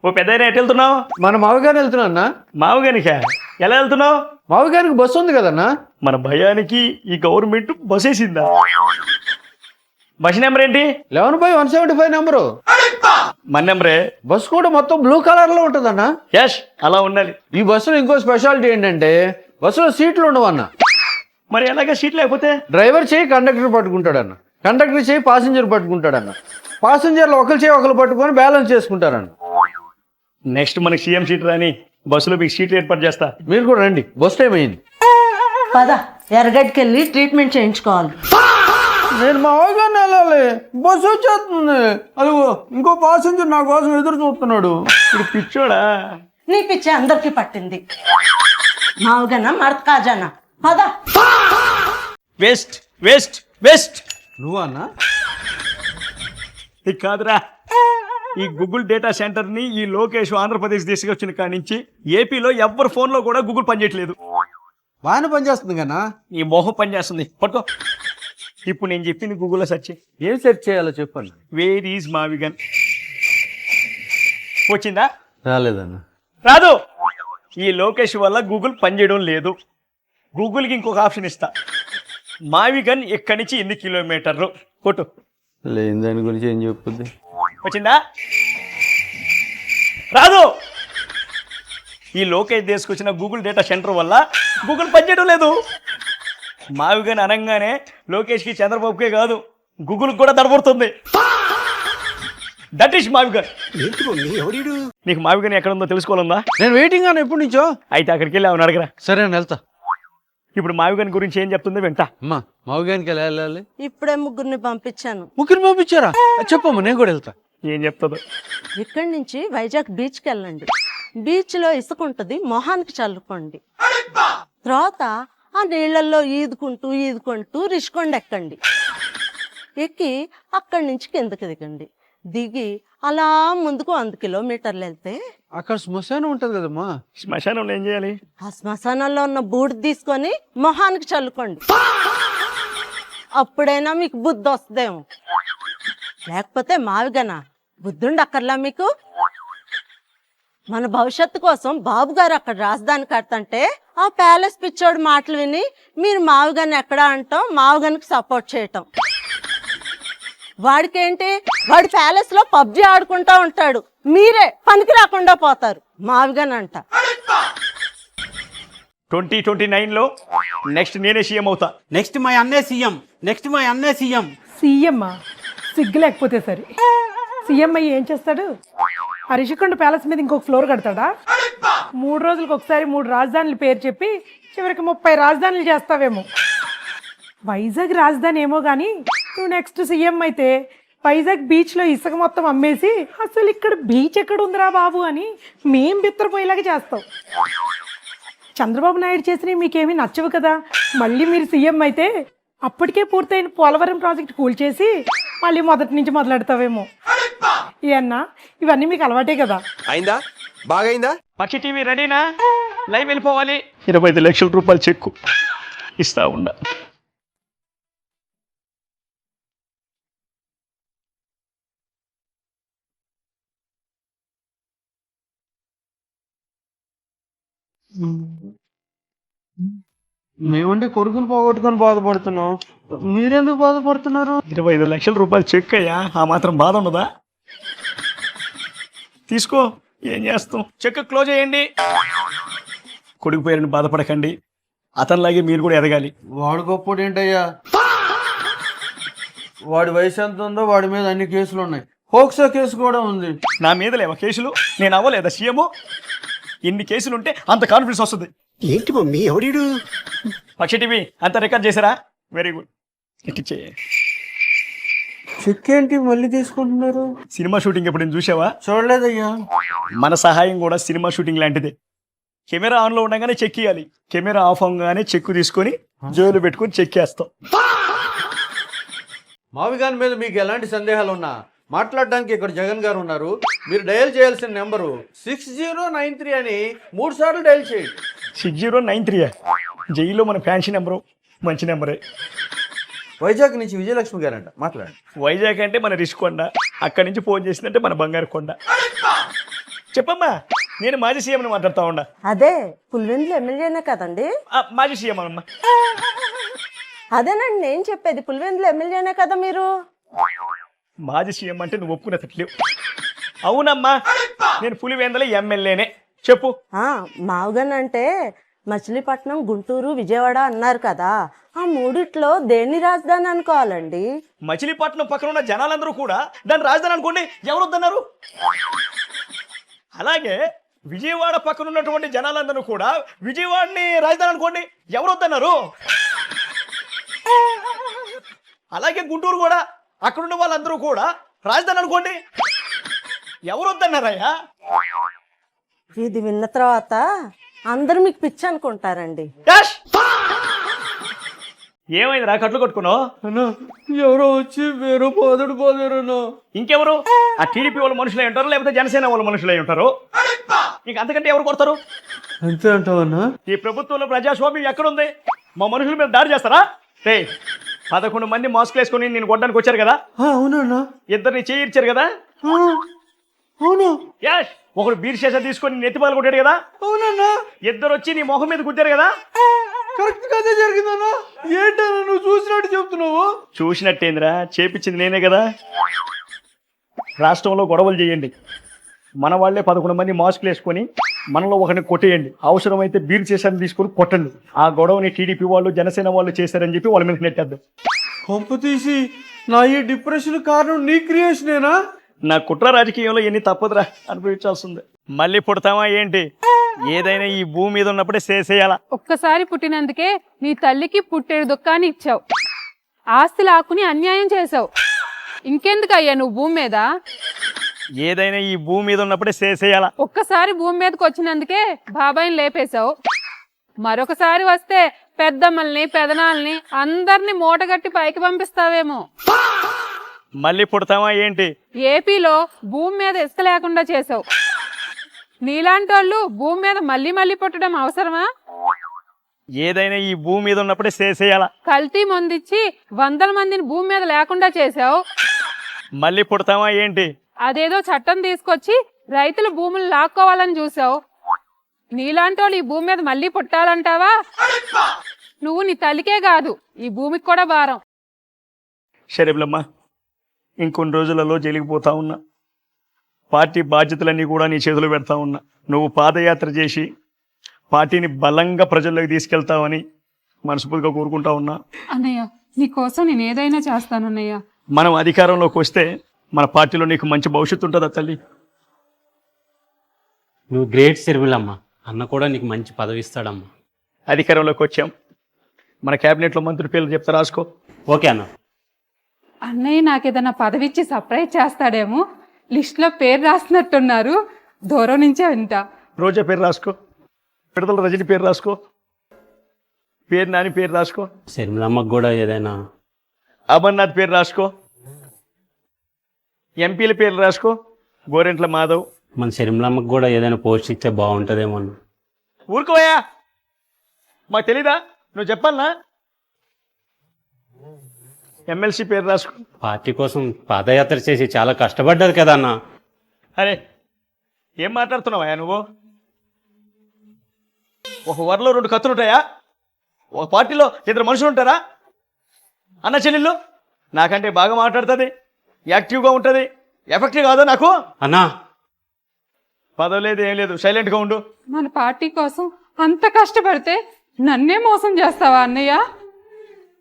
ఓ పెద్ద ఎటు వెళ్తున్నావు? మన మావిగాని వెళ్తున్నా అన్న. మావగానికా? ఎలా వెళ్తున్నావు? మావిగానికి బస్సు ఉంది కదన్నా. మన భయానికి ఈ గవర్నమెంట్ బస్ వేసిందా? బస్ నెంబర్ ఏంటి? 11/175 నెంబరు. మన నెంబరే. బస్సు కూడా మొత్తం బ్లూ కలర్ లో ఉంటుందన్న. యష్ అలా ఉండాలి. ఈ బస్సులో ఇంకో స్పెషాలిటీ ఏంటంటే బస్సులో సీట్లు ఉండవన్న. మరి ఎలాగ సీట్ లేకపోతే? డ్రైవర్ చేయి కండక్టర్ పట్టుకుంటాడన్న, కండక్టర్ చేయి పాసింజర్ పట్టుకుంటాడన్న, పాసింజర్లు ఒకరు చేయి ఒకరు పట్టుకొని బ్యాలెన్స్ చేసుకుంటారన్న. నెక్స్ట్ మనకి సీఎం సీట్ రాని బస్సులో మీకు సీట్లు ఏర్పాటు చేస్తా. మీరు కూడా రండి, బస్ టైం అయింది. పద ఎర్రగడ్డకి వెళ్ళి ట్రీట్మెంట్ చేయించుకోవాలి. నేను మా వాగాన్ని వెళ్ళాలి, బస్సు వచ్చేస్తుంది. అదిగో ఇంకో పాసింజర్ నా కోసం ఎదురు చూస్తున్నాడు. ఇప్పుడు పిచ్చోడా? నీ పిచ్చి అందరికి పట్టింది. మావుగనా మడత కాజానా? పద. Waste waste waste. నువ్వా అన్న? ఇది కాదురా, ఈ గూగుల్ డేటా సెంటర్ని ఈ లోకేష్ ఆంధ్రప్రదేశ్ తీసుకొచ్చిన కాడి నుంచి ఏపీలో ఎవ్వరి ఫోన్లో కూడా గూగుల్ పనిచేయట్లేదు. బాగానే పనిచేస్తుంది కన్నా. ఈ మోహం పనిచేస్తుంది, పట్టుకో. ఇప్పుడు నేను చెప్పింది గూగుల్లో సెర్చ్ చేయి. ఏం సెర్చ్ చేయాలో చెప్పండి. వేర్ ఈజ్ మావిగన్ వచ్చిందా? రాలేదన్న. రాదు. ఈ లోకేష్ వల్ల గూగుల్ పనిచేయడం లేదు. గూగుల్కి ఇంకొక ఆప్షన్ ఇస్తా. మావిగన్ ఇక్కడి నుంచి ఎన్ని కిలోమీటర్లు కొట్టు. లేని దాని గురించి ఏం చెప్పుద్ది. వచ్చిందా? రాదు. ఈ లోకేష్ తీసుకొచ్చిన గూగుల్ డేటా సెంటర్ వల్ల గూగుల్ పనిచేయడం లేదు. మావిగన్ అనగానే లోకేష్కి చంద్రబాబుకే కాదు గూగుల్కి కూడా దడబడుతుంది. That is మావిగన్. నీకు మావిగన్ ఎక్కడ ఉందో తెలుసుకోవాలందా? నేను వెయిటింగ్ అన్న ఎప్పటి నుంచో. అయితే అక్కడికి వెళ్ళి అవును అడగరా. సరే నేను వెళ్తా. ఇప్పుడు మావిగన్ గురించి ఏం చెప్తుందో వింటా. అమ్మా మావిగానికి ఎలా వెళ్ళాలి? ఇప్పుడే ముగ్గురిని పంపించాను. ముగ్గురు పంపించారా? చెప్పమ్మా నేను కూడా వెళ్తా. ఏం చెప్తుందో. ఇక్కడి నుంచి వైజాగ్ బీచ్కి వెళ్ళండి. బీచ్లో ఇసుక ఉంటుంది, మొహానికి చల్లుకోండి. తర్వాత ఆ నీళ్ళల్లో ఈదుకుంటూ రిషికొండ ఎక్కండి. ఎక్కి అక్కడి నుంచి కిందకి దిగండి. దిగి అలా ముందుకు 100 కిలోమీటర్లు వెళ్తే అక్కడ శ్మశానం ఉంటది కదమ్మా. శ్మశానంలో ఏం చేయాలి? ఆ శ్మశానంలో ఉన్న బూడిద తీసుకొని మొహానికి చల్లుకోండి. అప్పుడైనా మీకు బుద్ధి వస్తుందేమో. లేకపోతే మావిగనా బుద్ధుండి అక్కర్లా మీకు? మన భవిష్యత్తు కోసం బాబు గారు అక్కడ రాజధాని కడతంటే ఆ ప్యాలెస్ పిచ్చోడు మాటలు విని మీరు మావిగన్ ఎక్కడా అంటాం, మావిగన్కి సపోర్ట్ చేయటం. వాడికేంటి, వాడి ప్యాలెస్ లో పబ్జి ఆడుకుంటా ఉంటాడు, మీరే పనికి రాకుండా పోతారు. మావిగన్ అంట. 2029లో నెక్స్ట్ నేనే సీఎం అవుతా. నెక్స్ట్ మా అన్నే సీఎం. సీఎమ్మా సిగ్గు లేకపోతే సరే. సీఎం అయ్యి ఏం చేస్తాడు? ఆ రిషికొండ ప్యాలెస్ మీద ఇంకొక ఫ్లోర్ కడతాడా? 3 రోజులకు ఒకసారి 3 రాజధానుల పేరు చెప్పి చివరికి 30 రాజధానులు చేస్తావేమో. వైజాగ్ రాజధాని ఏమో కానీ నువ్వు నెక్స్ట్ సీఎం అయితే వైజాగ్ బీచ్లో ఇసుక మొత్తం అమ్మేసి అసలు ఇక్కడ బీచ్ ఎక్కడ ఉందిరా బాబు అని మేం బిత్తరపోయేలాగా చేస్తావు. చంద్రబాబు నాయుడు చేసినవి మీకేమీ నచ్చవు కదా. మళ్ళీ మీరు సీఎం అయితే అప్పటికే పూర్తయిన పోలవరం ప్రాజెక్ట్ కూల్చేసి మళ్ళీ మొదటి నుంచి మొదలెడతావేమో. ఏ అన్నా ఇవన్నీ మీకు అలవాటే కదా. అయిందా? బాగైందా? పక్షి టీవీ రెడీనా? లైవ్ వెళ్ళిపోవాలి. 25 లక్షల రూపాయలు చెక్కు ఇస్తా ఉండా. మేమంటే కొడుకుని పోగొట్టుకొని బాధపడుతున్నాం, మీరెందుకు బాధపడుతున్నారు? 25 లక్షల రూపాయలు చెక్ అయ్యా, ఆ మాత్రం బాధ ఉండదా? తీసుకో, ఏం చేస్తాం. చెక్ క్లోజ్ చేయండి. కొడుకు పేరుని బాధపడకండి, అతనిలాగే మీరు కూడా ఎదగాలి. వాడు గొప్పడు ఏంటయ్యా? వాడి వయసు ఎంత ఉందో వాడి మీద అన్ని కేసులు ఉన్నాయి. హోక్సో కేసు కూడా ఉంది. నా మీద లేవా కేసులు? నేను అవ్వలేదా సీఎం? ఎన్ని కేసులు ఉంటే అంత కాన్ఫిడెన్స్ వస్తుంది. ఏంటి మమ్మీ ఎవడీడు? పక్షి టీవీ అంతా రికార్డ్ చేశారా? Very good. ఇట్టిచ్చే. చెక్ ఏంటి మళ్ళీ తీసుకుంటున్నారు? సినిమా షూటింగ్ ఎప్పుడు చూసావా? చూడలేదయ్యా. మన సహాయం కూడా సినిమా షూటింగ్ లాంటిదే. కెమెరా ఆన్లో ఉండగానే చెక్ ఇవ్వాలి, కెమెరా ఆఫ్ అవగానే చెక్ తీసుకొని జోలు పెట్టుకొని చెక్ వేస్తాం. మావిగాని మీద మీకు ఎలాంటి సందేహాలు ఉన్నా మాట్లాడడానికి ఇక్కడ జగన్ గారు ఉన్నారు. మీరు డయల్ చేయాల్సిన నెంబరు 6093 అని 3 సార్లు డయల్ చేయండి. 6093 జైల్లో మన ఫ్యాన్సీ నెంబరు, మంచి నెంబరే. వైజాగ్ నుంచి విజయలక్ష్మి గారంట, మాట్లాడండి. వైజాగ్ అంటే మన రిషికొండ, అక్కడి నుంచి ఫోన్ చేసిందంటే మన బంగారు కొండ. చెప్పమ్మా, నేను మాజీ సీఎంని మాట్లాడుతా ఉన్నా. అదే పులివెందుల ఎమ్మెల్యేనే కదండి? మాజీ సీఎం అమ్మా. అదేనండి నేను చెప్పేది, పులివెందుల ఎమ్మెల్యేనే కదా మీరు? మాజీ సీఎం అంటే నువ్వు ఒప్పుకునేటట్లేవు. అవునమ్మా, నేను పులివెందుల ఎమ్మెల్యేనే. చెప్పు. మావుగానంటే మచిలీపట్నం, గుంటూరు, విజయవాడ అన్నారు కదా, ఆ మూడిట్లో దేన్ని రాజధాని అనుకోవాలండి? మచిలీపట్నం పక్కన ఉన్న జనాలందరూ కూడా దాన్ని రాజధాని అనుకోండి, ఎవరు వద్దన్నారు? అలాగే విజయవాడ పక్కన ఉన్నటువంటి జనాలందరూ కూడా విజయవాడని రాజధాని అనుకోండి, ఎవరు వద్దన్నారు? అలాగే గుంటూరు కూడా అక్కడున్న వాళ్ళందరూ కూడా రాజధాని అనుకోండి, ఎవరు వద్దన్నారయ్యా? ఇది విన్న తర్వాత అందరూ మీకు పిచ్చి అనుకుంటారండి. డాష్! ఏమైంది రా, కట్లు కొట్టుకున్నావు? అన్నా ఎవరో వచ్చి వేరే పోదారన్నా. ఇంకెవరు? ఆ టీడీపీ వాళ్ళ మనుషులై ఉంటారు, లేకపోతే జనసేన వాళ్ళ మనుషులై ఉంటారు. ఇంక అంతకంటే ఎవరు కొడతారు? అంతే అంటావన్నా? ఈ ప్రభుత్వంలో ప్రజాస్వామ్యం ఎక్కడుంది? మా మనుషుల మీద దాడి చేస్తారా? రే, 11 మంది మాస్కులు వేసుకొని నేను కొట్టడానికి వచ్చారు కదా, అవునన్నా. ఇద్దరిని చేయించారు కదా. అవును. యాష్, ఒకడు బీర్ శేష తీసుకొని నెత్తిపాలు కొట్టాడు కదా. అవునన్నా. ఇద్దరు వచ్చి నీ మొహం మీద గుద్దారు కదా. కరెక్ట్ గానే జరిగిందన్నా. ఏంటన్నా నువ్వు చూసినట్టు చెప్తున్నావు? చూసినట్టేంద్రా, చేపించింది నేనే కదా. రాష్ట్రంలో గొడవలు చేయండి, మన వాళ్ళే 11 మంది మాస్కులు వేసుకొని మనలో ఒకరిని కొట్టేయండి, అవసరమైతే బీర్ శేషాన్ని తీసుకొని కొట్టండి. ఆ గొడవని టీడీపీ వాళ్ళు, జనసేన వాళ్ళు చేశారని చెప్పి వాళ్ళ మీద నెట్టేద్దాం. కొంప తీసి నా ఈ డిప్రెషన్ కారణం నీ క్రియేషనేనా? నా కుట్ర రాజకీయంలో ఎన్ని తప్పదురా, అనుభవించాల్సిందే. మళ్ళీ పుడతామా ఏంటి? ఏదైనా ఈ భూమి మీద ఉన్నప్పుడే చేసేయాలా. ఒక్కసారి పుట్టినందుకే నీ తల్లికి పుట్టేడు దుఃఖాన్ని ఇచ్చావు, ఆస్తి లాక్కుని అన్యాయం చేసావు. ఇంకెందుకయ్యా నువ్వు భూమి మీద? ఏదైనా ఈ భూమి మీద ఉన్నప్పుడే చేసేయాలా. ఒక్కసారి భూమి మీదకి వచ్చినందుకే బాబాయిని లేపేశావు, మరొకసారి వస్తే పెద్దమ్మల్ని, పెదనాల్ని అందరినీ మూటగట్టి పైకి పంపిస్తావేమో. మళ్ళీ పుడతామా ఏంటి? ఏపీలో భూమి మీద ఇసుక లేకుండా చేసావు. నీలాంటి వాళ్ళు భూమి మీద మళ్ళీ మళ్ళీ పుట్టడం అవసరమా? ఏదైనా ఈ భూమి మీద ఉన్నప్పుడే చేసేయాలా. కల్తీ మందిచ్చి 100 మందిని భూమి మీద లేకుండా చేసావు. మళ్ళీ పుడతామా ఏంటి? అదేదో చట్టం తీసుకొచ్చి రైతుల భూములు లాక్కోవాలని చూసావు. నీలాంటి వాళ్ళు ఈ భూమి మీద మళ్ళీ పుట్టాలంటావా? నువ్వు నీ తల్లికే కాదు, ఈ భూమికి కూడా భారం. షరీఫ్లమ్మ, ఇంకొన్ని రోజులలో జైలుకి పోతా ఉన్నా. పార్టీ బాధ్యతలన్నీ కూడా నీ చేతిలో పెడతా ఉన్నా. నువ్వు పాదయాత్ర చేసి పార్టీని బలంగా ప్రజల్లోకి తీసుకెళ్తావని మనస్ఫూర్తిగా కోరుకుంటా ఉన్నా. అన్నయ్య, నీకోసం నేను ఏదైనా చేస్తానన్నయ్య. మనం అధికారంలోకి వస్తే మన పార్టీలో నీకు మంచి భవిష్యత్తు ఉంటుందా తల్లి? నువ్వు గ్రేట్ సిరిమిలమ్మ, అన్న కూడా నీకు మంచి పదవి ఇస్తాడమ్మా. అధికారంలోకి వచ్చాం, మన క్యాబినెట్లో మంత్రి పేర్లు చెప్తా, రాసుకో. ఓకే అన్న. అన్నయ్య నాకేదన్నా పదవి ఇచ్చి సర్ప్రైజ్ చేస్తాడేమో, లిస్ట్లో పేరు రాసినట్టున్నారు, దూరం నుంచే వింటా. రోజా పేరు రాసుకో, విడుదల రజని పేరు రాసుకో, పేరు నాని పేరు రాసుకో, సిరిమిలమ్మకు కూడా ఏదైనా. అమర్నాథ్ పేరు రాసుకో, ఎంపీల పేర్లు రాసుకో, గోరెంట్ల మాధవ్. మన సిరిమిలమ్మకు కూడా ఏదైనా పోస్ట్ ఇస్తే బాగుంటుందేమో. ఊరుకోయా, మాకు తెలీదా? నువ్వు చెప్పాలనా? ఎమ్మెల్సీ పేరు రాసుకో. పార్టీ కోసం పాదయాత్ర చేసి చాలా కష్టపడ్డది కదా అన్న. అరే, ఏం మాట్లాడుతున్నావా నువ్వు? ఒక వరలో 2 కత్తులు ఉంటాయా? ఒక పార్టీలో 2 మనుషులు ఉంటారా? అన్న చెల్లెళ్ళు నాకంటే బాగా మాట్లాడుతుంది, యాక్టివ్గా ఉంటుంది. ఎఫెక్టివ్ కాదా నాకు? అన్నా, పదవి లేదు, ఏం లేదు, సైలెంట్గా ఉండు. మన పార్టీ కోసం అంత కష్టపడితే నన్నే మోసం చేస్తావా అన్నయ్య?